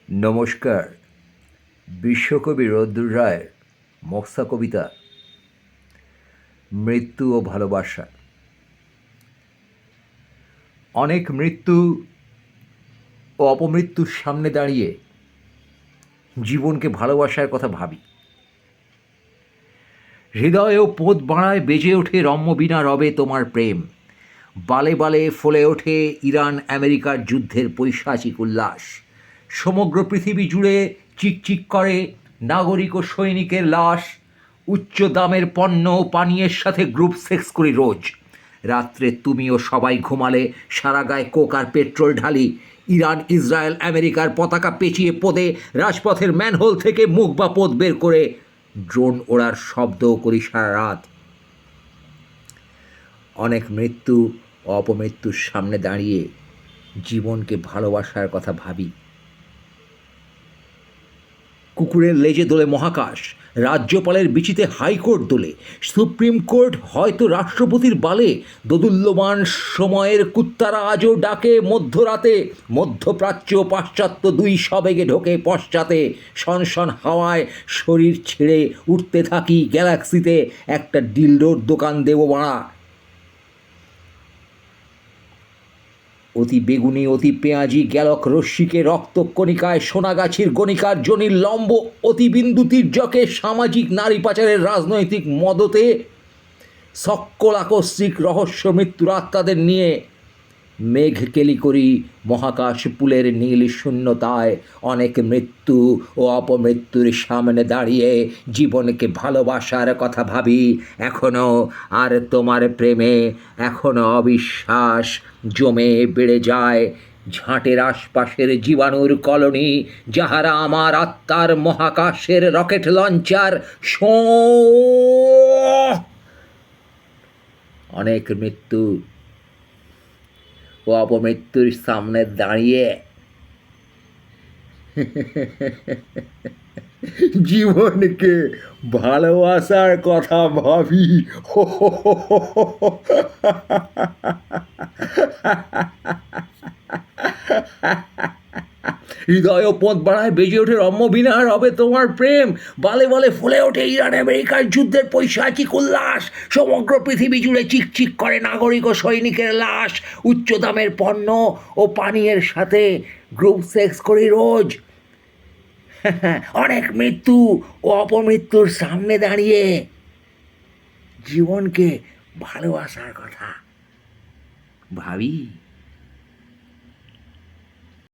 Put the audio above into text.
নমস্কার। বিশ্বকবি রদ্দুর রায়ের মক্সা কবিতা মৃত্যু ও ভালোবাসা। অনেক মৃত্যু ও অপমৃত্যুর সামনে দাঁড়িয়ে জীবনকে ভালোবাসার কথা ভাবি। হৃদয়েও পোঁত বাড়ায় বেজে ওঠে রম্যবীণা রবে তোমার প্রেম। বালে বালে ফলে ওঠে ইরান আমেরিকার যুদ্ধের পৈশাচিক উল্লাস। সমগ্র পৃথিবী জুড়ে চিকচিক করে নাগরিক ও সৈনিকের লাশ। উচ্চ দামের পণ্য ও পানীয়ের সাথে গ্রুপ সেক্স করি রোজ। রাত্রে তুমিও সবাই ঘুমালে সারা গায়ে কোক আর পেট্রোল ঢালি। ইরান ইসরায়েল আমেরিকার পতাকা পেঁচিয়ে পদে রাজপথের ম্যানহোল থেকে মুখ বা পদ বের করে ড্রোন ওড়ার শব্দও করি সারা রাত। অনেক মৃত্যু ও অপমৃত্যুর সামনে দাঁড়িয়ে জীবনকে ভালোবাসার কথা ভাবি। কুকুরের লেজে দোলে মহাকাশ, রাজ্যপালের বিচিতে হাইকোর্ট দোলে, সুপ্রিম কোর্ট হয়তো রাষ্ট্রপতির বালে। দোদুল্যমান সময়ের কুত্তারা আজও ডাকে মধ্যরাতে। মধ্যপ্রাচ্য পাশ্চাত্য দুই সবেগে ঢোকে পশ্চাতে। সনসন হাওয়ায় শরীর ছেড়ে উঠতে থাকি গ্যালাক্সিতে। একটা ডিলডোর দোকান দেবো বাড়া। অতি বেগুনি অতি পেঁয়াজি গ্যালক রশ্মিকে রক্তকণিকায় সোনাগাছির গণিকার জনির লম্ব অতি বিন্দু তির্যকে সামাজিক নারী পাচারের রাজনৈতিক মদতে সকল আকস্মিক রহস্য মৃত্যুর আত্মাদের নিয়ে মেঘ কেলি করি মহাকাশ পুলের নীল শূন্যতায়। অনেক মৃত্যু ও অপমৃত্যুর সামনে দাঁড়িয়ে জীবনকে ভালোবাসার কথা ভাবি। এখনও আর তোমার প্রেমে এখনও অবিশ্বাস জমে বেড়ে যায় ঝাঁটের আশপাশের জীবাণুর কলোনি, যাহারা আমার আত্মার মহাকাশের রকেট লঞ্চার। অনেক মৃত্যু ও অপমৃত্যুর সামনে দাঁড়িয়ে জীবনকে ভালোবাসার কথা ভাবি। হৃদয় পথ বাড়ায় বেজে ওঠে রম্যবীণা রবে তোমার প্রেম। বালে বালে ফুলে ওঠে ইরান আমেরিকার যুদ্ধের পৈশাচিক উল্লাস। সমগ্র পৃথিবী জুড়ে চিকচিক করে নাগরিক ও সৈনিকের লাশ। উচ্চ দামের পণ্য ও পানীয়ের সাথে গ্রুপ সেক্স করি রোজ। অনেক মৃত্যু ও অপমৃত্যুর সামনে দাঁড়িয়ে জীবনকে ভালোবাসার কথা ভাবি।